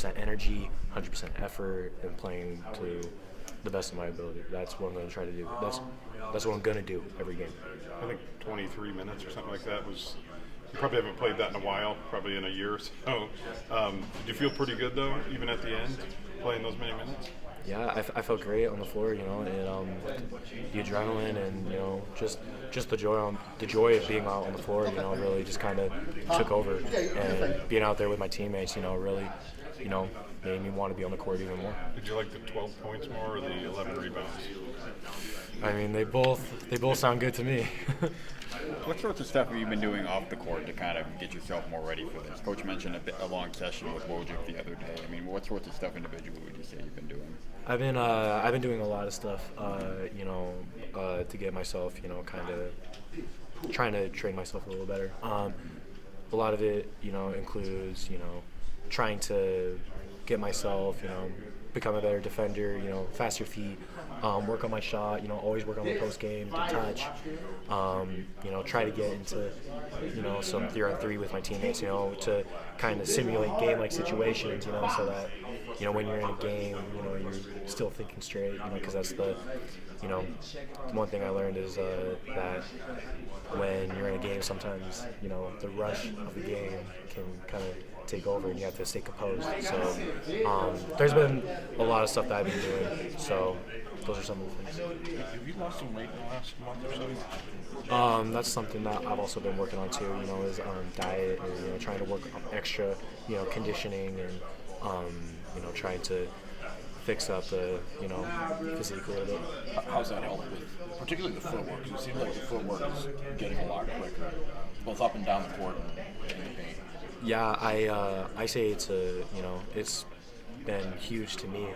100% energy, 100% effort, and playing to the best of my ability. That's what I'm going to try to do. That's what I'm going to do every game. I think 23 minutes or something like that was. You probably haven't played that in a while, probably in a year or so. Did you feel pretty good though, even at the end, playing those many minutes? Yeah, I felt great on the floor, and the adrenaline and just the joy of being out on the floor, really just kind of took over, and being out there with my teammates, really, made me want to be on the court even more. Did you like the 12 points more or the 11 rebounds? I mean, they both sound good to me. What sorts of stuff have you been doing off the court to kind of get yourself more ready for this? Coach mentioned a long session with Wojcik the other day. I mean, what sorts of stuff individually would you say you've been doing? I've been doing a lot of stuff, to get myself, kind of trying to train myself a little better. A lot of it, includes, trying to get myself, become a better defender, faster feet, work on my shot, always work on my post game, good touch, try to get into, some 3-on-3 with my teammates, to kind of simulate game-like situations, so that, when you're in a game, you're still thinking straight, because that's the one thing I learned is that when you're in a game, sometimes, the rush of the game can kind of take over and you have to stay composed. So there's been a lot of stuff that I've been doing. So those are some of the things. Have you lost some weight in the last month or so? That's something that I've also been working on too, is diet and, trying to work on extra, conditioning and, trying to fix up the, physique a little bit. How's that helped with, particularly the footwork? Because it seems like the footwork is getting a lot quicker, both up and down the court and in the paint. Yeah, I say it's been huge to me.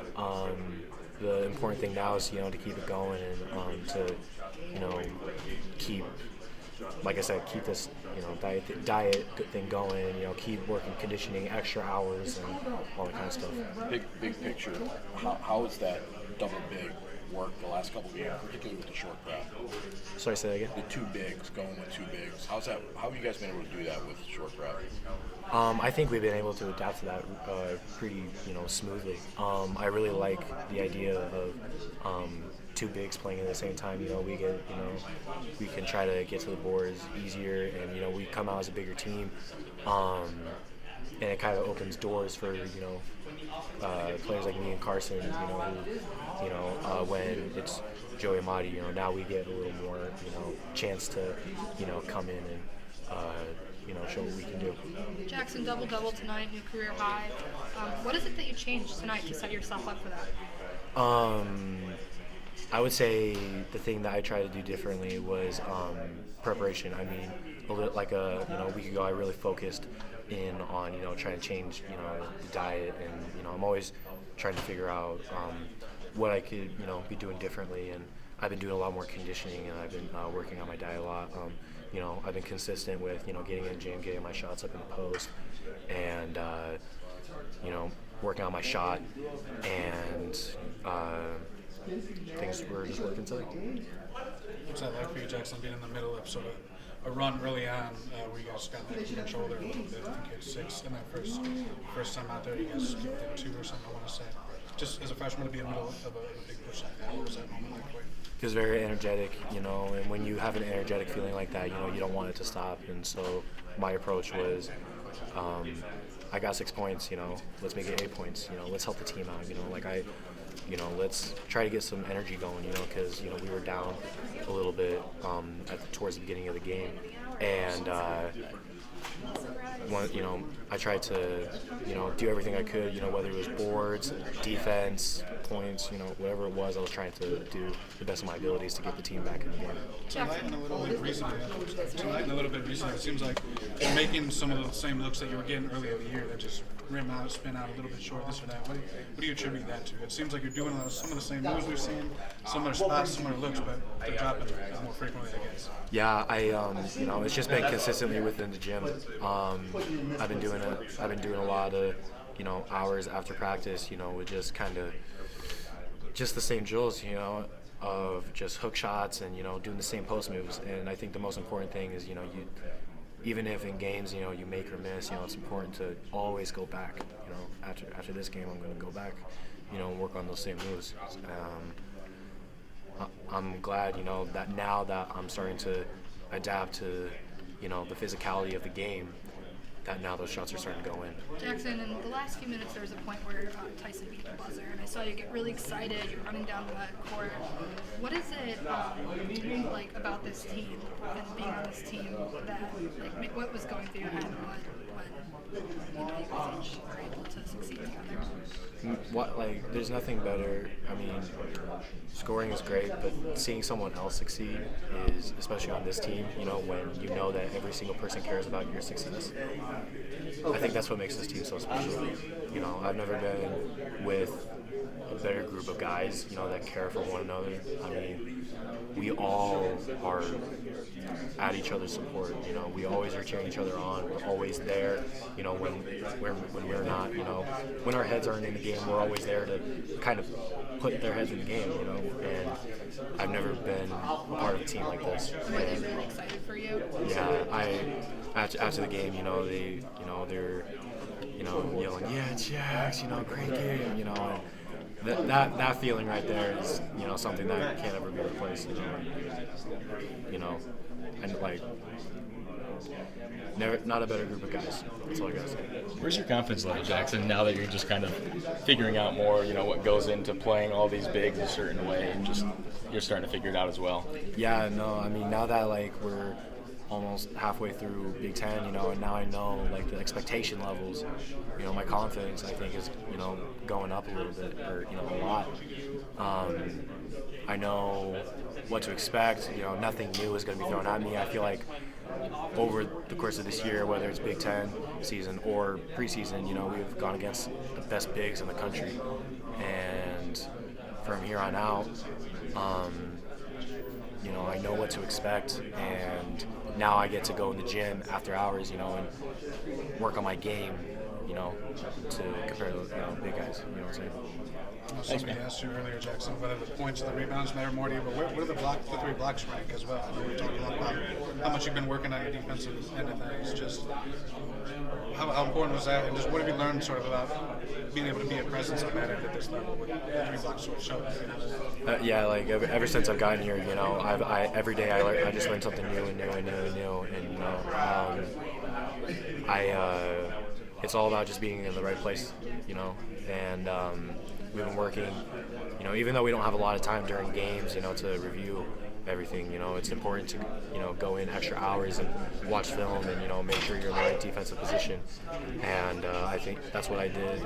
The important thing now is, to keep it going and to, keep, like I said, keep this, diet thing going, keep working conditioning, extra hours and all that kind of stuff. Big picture, how is that double big worked the last couple of years, particularly with the short crowd? Sorry, say that again? The two bigs, going with two bigs. How have you guys been able to do that with short crowd? I think we've been able to adapt to that pretty, smoothly. I really like the idea of two bigs playing at the same time. We can try to get to the boards easier, and we come out as a bigger team, and it kind of opens doors for players like me and Carson. When it's Joey Amati, now we get a little more chance to come in and show what we can do. Jaxon, double tonight, new career high. What is it that you changed tonight to set yourself up for that? I would say the thing that I tried to do differently was preparation. I mean, a week ago, I really focused in on trying to change the diet, and I'm always trying to figure out what I could be doing differently. And I've been doing a lot more conditioning, and I've been working on my diet a lot. I've been consistent with getting in the gym, getting my shots up in the post, and working on my shot, and things were just working today. What's that like for you, Jaxon, being in the middle of sort of a run early on where you guys got control there a little bit? I think you had 6 in that first time out there. You guys did 2 or something, I want to say. Just as a freshman to be in the middle of a big push like that, what was that moment like for you? It was very energetic, and when you have an energetic feeling like that, you don't want it to stop. And so my approach was, I got 6 points, let's make it 8 points, let's help the team out, let's try to get some energy going, because, we were down a little bit towards the beginning of the game. And, I tried to, do everything I could, whether it was boards, defense, points, whatever it was, I was trying to do the best of my abilities to get the team back in the game. Tonight and a little bit recently, it seems like you're making some of the same looks that you were getting earlier in the year that just rim out, spin out a little bit short, this or that. What do you attribute that to? It seems like you're doing some of the same moves we've seen, similar spots, similar looks, but they're dropping more frequently, I guess. Yeah, it's just been consistently within the gym. I've been doing a lot of, hours after practice, with just kind of just the same drills, of just hook shots and, doing the same post moves. And I think the most important thing is, even if in games, you make or miss, it's important to always go back. After this game, I'm going to go back, and work on those same moves. I'm glad, that now that I'm starting to adapt to, the physicality of the game, that now those shots are starting to go in. Jaxon, in the last few minutes, there was a point where Tyson beat the buzzer, and I saw you get really excited. You're running down the court. What is it like about this team and being on this team that, like, what was going through your head when you guys each were able to succeed together? There's nothing better. I mean, scoring is great, but seeing someone else succeed is, especially on this team, when you know that every single person cares about your success. I think that's what makes this team so special. I've never been with a better group of guys, that care for one another. I mean, we all are at each other's support. We always are cheering each other on. We're always there. When we're not, when our heads aren't in the game, we're always there to kind of put their heads in the game. And I've never been a part of a team like this. Were they really excited for you? Yeah, after the game, they're yelling, yeah, Jax, great game, and that feeling right there is, something that can't ever be replaced, and not a better group of guys. That's all I gotta say. Where's your confidence level, Jaxon, now that you're just kind of figuring out more, what goes into playing all these bigs a certain way, and just you're starting to figure it out as well? Yeah, no, I mean, now that we're almost halfway through Big Ten, and now I know the expectation levels, my confidence I think is going up a little bit, or a lot. I know what to expect. Nothing new is going to be thrown at me. I feel like over the course of this year, whether it's Big Ten season or preseason, we've gone against the best bigs in the country, and from here on out, I know what to expect, and now I get to go in the gym after hours, and work on my game, to compare to big guys. You know what I'm saying? Somebody asked you earlier, Jaxon, whether the points and the rebounds matter more to you, but what are the 3 blocks rank as well? I know we talked a lot about how much you've been working on your defensive end of things. Just how important was that, and just what have you learned sort of about being able to be a presence on that end at this level with 3 blocks sort of showing? Yeah, ever since I've gotten here, every day I just learn something new and it's all about just being in the right place, and we've been working, even though we don't have a lot of time during games, to review everything, it's important to, go in extra hours and watch film and, make sure you're in the right defensive position. And I think that's what I did,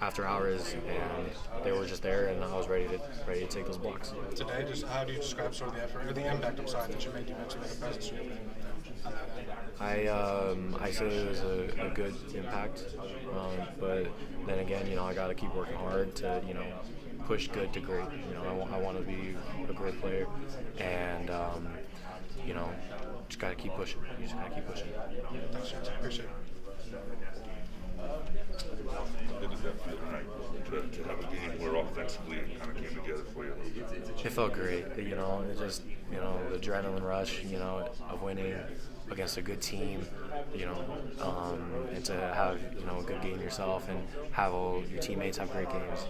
after hours, and they were just there, and I was ready to take those blocks. Today, just how do you describe sort of the effort, or the impact, that you made defensively, the presence you made? I said it was a good impact, but then again, I got to keep working hard to, push good to great. I want to be a great player, and just got to keep pushing. You just got to keep pushing. Thanks, appreciate it. Did that feel right to have a game where offensively it kind of came together for you a little bit? It felt great. It just, the adrenaline rush, of winning against a good team, and to have, a good game yourself and have all your teammates have great games,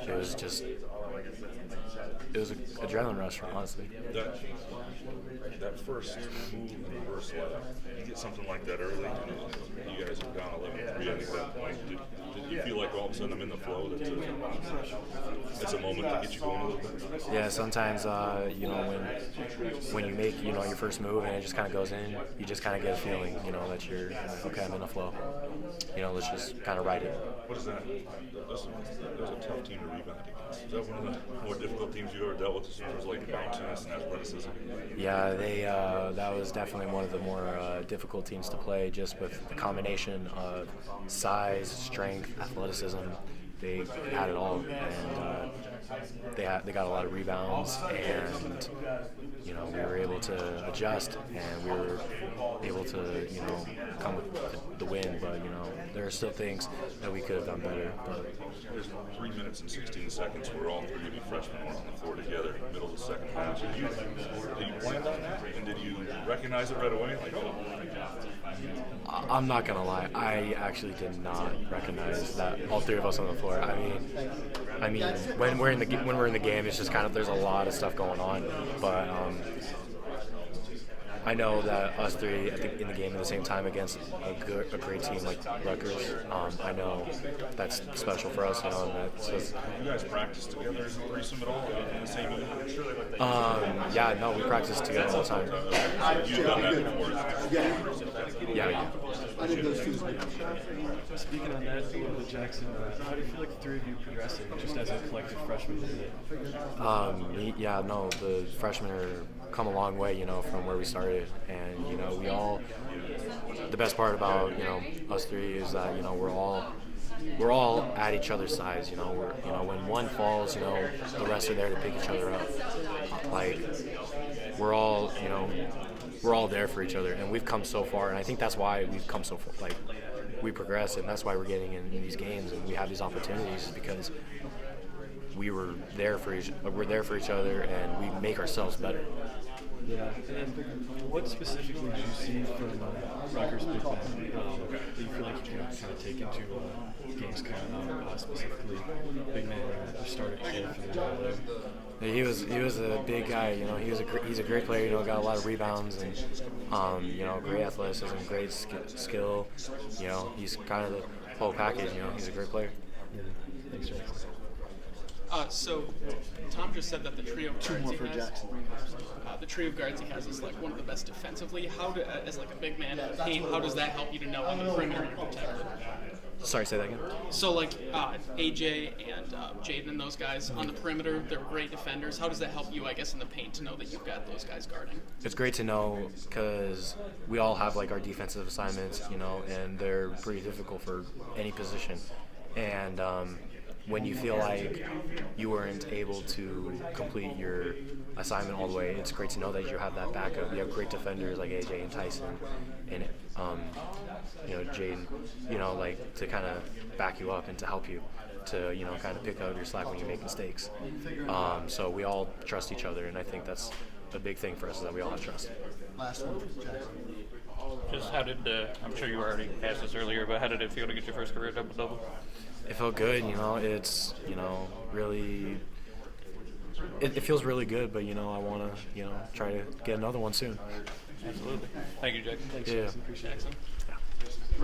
it was just, it was an adrenaline rush, honestly. That first move in the reverse layup, you get something like that early, you guys are down 11-3 at that point. Did you feel like all of a sudden I'm in the flow? It's a moment to get you going a little bit? Yeah, sometimes, when you make, your first move and it just kind of goes in, you just kind of get a feeling, that you're, okay, I'm in the flow. Let's just kind of ride it. What is that? That was a tough team to rebound against. Is that one of the more difficult teams you've ever dealt with as far as bounciness and athleticism? Yeah, that was definitely one of the more difficult teams to play, just with the combination of size, strength, athleticism. They had it all, and they got a lot of rebounds, and you know, we were able to adjust, and we were able to, you know, come with the win. But you know, there are still things that we could have done better. But There's 3 minutes and 16 seconds where all three of you freshmen were on the floor together, middle of the second half. Did you planned on that? And did you recognize it right away? Like, I'm not gonna lie, I actually did not recognize that all three of us on the floor. I mean, when we're in the game, it's just kind of, there's a lot of stuff going on. But I know that us three, I think, in the game at the same time against a great team like Rutgers, I know that's special for us. You know, and that's just, you guys practice together as a threesome at all in the same unit? yeah, no, we practice together all the time. You've done that before? Yeah. Speaking on that a little bit, Jackson, how do you feel like the three of you progressing just as a collective freshman unit? Yeah, no, the freshmen are come a long way, you know, from where we started, and you know, the best part about, you know, us three is that, you know, we're all at each other's size. You know, when one falls, you know, the rest are there to pick each other up. Like, we're all there for each other, and we've come so far, and I think that's why we've come so far. Like, we progress, and that's why we're getting in these games, and we have these opportunities, is because we're there for each other, and we make ourselves better. Yeah, and what specifically did you see from Rutgers big man that you feel like you can kind of take into games coming up, specifically big man who started He was a big guy. You know, he's a great player. You know, got a lot of rebounds, and you know, great athleticism, great skill. You know, he's kind of the whole package. You know, he's a great player. Yeah, thanks, Jackson. So Tom just said that the trio of guards he has, the trio of guards he has is like one of the best defensively. As like a big man in the paint, how does that help you to know on the perimeter you're protected? Sorry, say that again. So like AJ and Jaden and those guys on the perimeter, they're great defenders. How does that help you, I guess, in the paint to know that you've got those guys guarding? It's great to know because we all have like our defensive assignments, you know, and they're pretty difficult for any position. And when you feel like you weren't able to complete your assignment all the way, it's great to know that you have that backup. You have great defenders like AJ and Tyson and you know, Jaden, you know, like to kind of back you up and to help you to, you know, kind of pick up your slack when you make mistakes. So we all trust each other, and I think that's a big thing for us, is that we all have trust. Last one, Jackson. Just how did, I'm sure you already asked this earlier, but how did it feel to get your first career double-double? It felt good, you know, it's, you know, really, it feels really good, but, you know, I want to, you know, try to get another one soon. Absolutely. Thank you, Jackson. Thanks, yeah. Jackson.